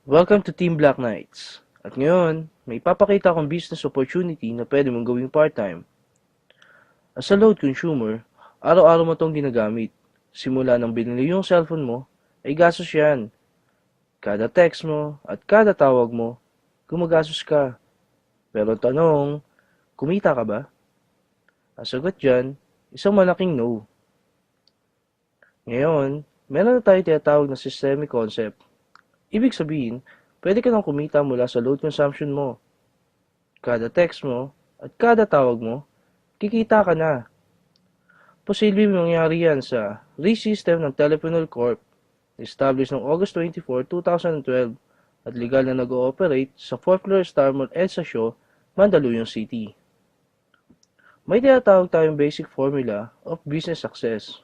Welcome to Team Black Knights. At ngayon, may ipapakita akong business opportunity na pwede mong gawing part-time. As a load consumer, araw-araw mo itong ginagamit. Simula nang binili yung cellphone mo, ay gastos yan. Kada text mo at kada tawag mo, gumagastos ka. Pero ang tanong, kumita ka ba? Ang sagot dyan, isang malaking no. Ngayon, meron na tayo tinatawag na systemic concept. Ibig sabihin, pwede ka nang kumita mula sa load consumption mo. Kada text mo at kada tawag mo, kikita ka na. Posibleng mangyari yan sa RE-system ng Teleponol Corp, established noong August 24, 2012 at legal na nag-ooperate sa 4th floor Star Mall EDSA Shaw, Mandaluyong City. May tinatawag tayong basic formula of business success.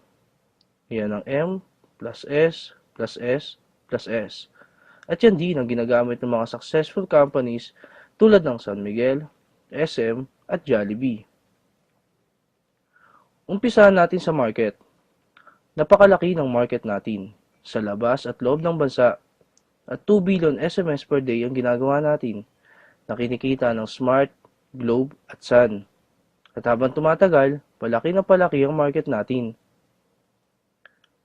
Yan ang M plus S plus S plus S. At yan din ang ginagamit ng mga successful companies tulad ng San Miguel, SM at Jollibee. Umpisahan natin sa market. Napakalaki ng market natin sa labas at loob ng bansa at 2 billion SMS per day ang ginagawa natin na kinikita ng Smart, Globe at Sun. At habang tumatagal, palaki na palaki ang market natin.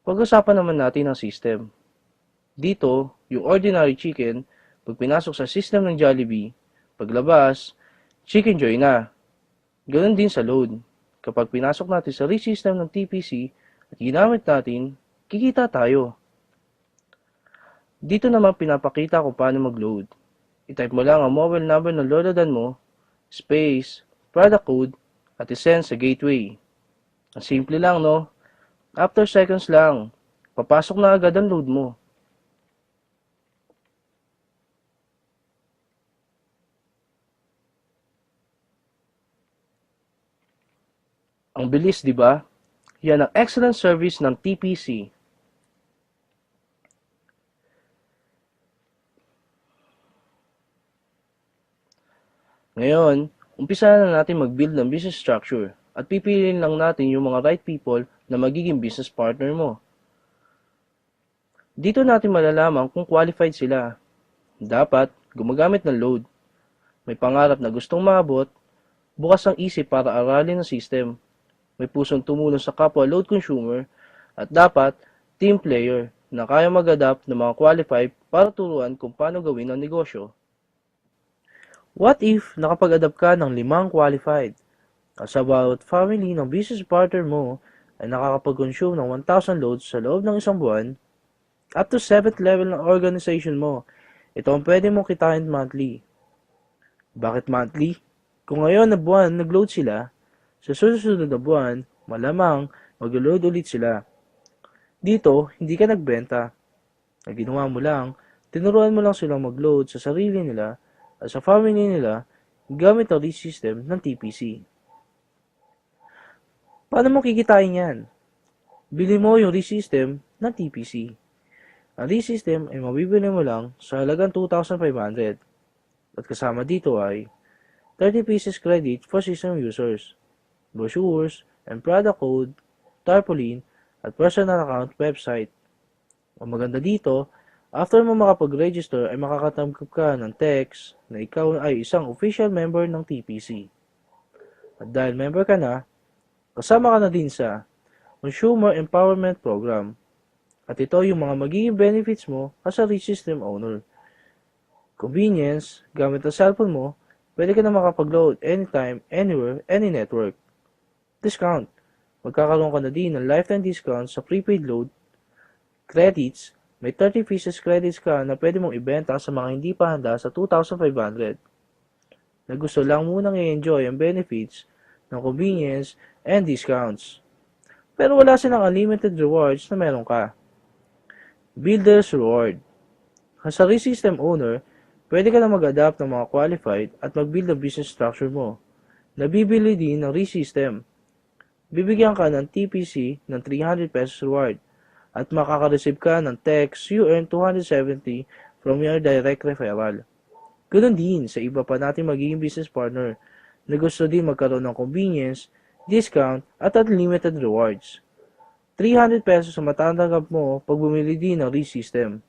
Pag-usapan naman natin ang system. Dito, yung ordinary chicken, pag pinasok sa system ng Jollibee, paglabas, Chicken Joy na. Ganoon din sa load. Kapag pinasok natin sa RE-system ng TPC at ginamit natin, kikita tayo. Dito naman pinapakita kung paano mag-load. I-type mo lang ang mobile number ng lolodan mo, space, product code, at isend sa gateway. Ang simple lang, no? After seconds lang, papasok na agad ang load mo. Ang bilis, di ba? Yan ang excellent service ng TPC. Ngayon, umpisa na natin mag-build ng business structure at pipiliin lang natin yung mga right people na magiging business partner mo. Dito natin malalaman kung qualified sila. Dapat gumagamit ng load. May pangarap na gustong maabot, bukas ang isip para aralin ang system. May pusong tumulong sa kapwa load consumer, at dapat team player na kaya mag-adapt ng mga qualified para turuan kung paano gawin ang negosyo. What if nakapag-adapt ka ng 5 qualified? As about family ng business partner mo ay nakakapag-consume ng 1,000 loads sa loob ng isang buwan, up to 7th level ng organization mo, ito ang pwede mong kitain monthly. Bakit monthly? Kung ngayon na buwan nag-load sila, sa susunod na buwan, malamang mag-load ulit sila. Dito, hindi ka nagbenta. Ang ginawa mo lang, tinuruan mo lang silang mag-load sa sarili nila at sa family nila gamit ang RE-system ng TPC. Paano mo kikitain yan? Bili mo yung RE-system ng TPC. Ang RE-system ay mabibili mo lang sa halagang 2,500 at kasama dito ay 30 pieces credit for system users, brochures, and product code, tarpaulin, at personal account website. Ang maganda dito, after mo makapag-register ay makakatanggap ka ng text na ikaw ay isang official member ng TPC. At dahil member ka na, kasama ka na din sa Consumer Empowerment Program. At ito yung mga magiging benefits mo as a RE-system owner. Convenience, gamit ang cellphone mo, pwede ka na makapag-load anytime, anywhere, any network. Discount. Magkakaroon ka na din ng lifetime discount sa prepaid load. Credits. May 30 pieces credits ka na pwede mong ibenta sa mga hindi pa handa sa 2,500. Na gusto lang munang i-enjoy ang benefits ng convenience and discounts. Pero wala silang unlimited rewards na meron ka. Builder's Reward. As a RE-system owner, pwede ka na mag-adapt ng mga qualified at mag-build ang business structure mo. Nabibili din ng RE-system. Bibigyan ka ng TPC ng 300 pesos reward at makaka-receive ka ng text you earn 270 from your direct referral. Ganoon din sa iba pa natin magiging business partner na gusto din magkaroon ng convenience, discount at unlimited rewards. 300 pesos ang matatanggap mo pag bumili din ng RE-system.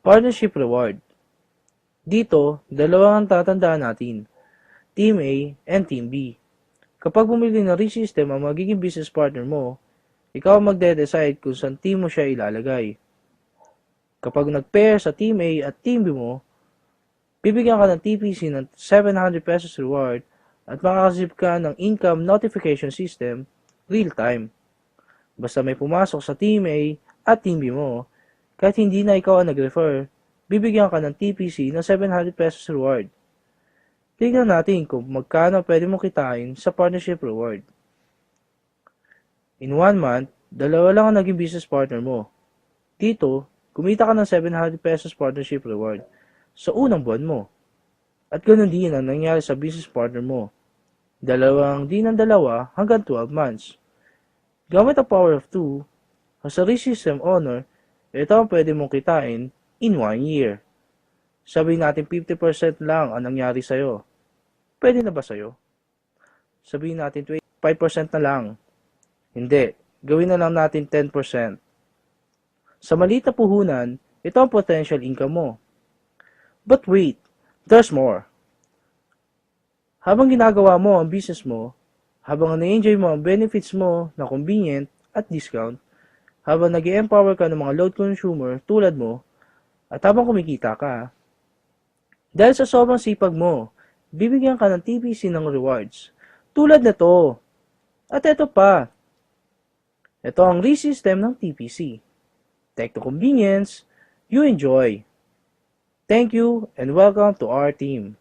Partnership Reward. Dito, dalawa ang tatandaan natin, Team A and Team B. Kapag bumili ng ReSystem ang magiging business partner mo, ikaw ang magde-decide kung saan team mo siya ilalagay. Kapag nag-pair sa Team A at Team B mo, bibigyan ka ng TPC ng 700 pesos reward at makakasip ka ng income notification system real-time. Basta may pumasok sa Team A at Team B mo, kahit hindi na ikaw ang nag-refer, bibigyan ka ng TPC ng 700 pesos reward. Tingnan natin kung magkano pwede mong kitain sa partnership reward. In 1 month, dalawa lang ang naging business partner mo. Dito, kumita ka ng 700 pesos partnership reward sa unang buwan mo. At ganoon din ang nangyari sa business partner mo. Dalawang din ng dalawa hanggang 12 months. Gamit ang power of 2, as a ReSystem owner, ito ang pwede mong kitain in 1 year. Sabihin natin 50% lang ang nangyari sa'yo. Pwede na ba sa'yo? Sabihin natin 5% na lang. Hindi, gawin na lang natin 10%. Sa maliit na puhunan, ito ang potential income mo. But wait, there's more. Habang ginagawa mo ang business mo, habang na-enjoy mo ang benefits mo na convenient at discount, habang nag-empower ka ng mga load consumer tulad mo, at habang kumikita ka, dahil sa sobrang sipag mo, bibigyan ka ng TPC ng rewards. Tulad nito. At ito pa. Ito ang ReSystem ng TPC. Tech to convenience, you enjoy. Thank you and welcome to our team.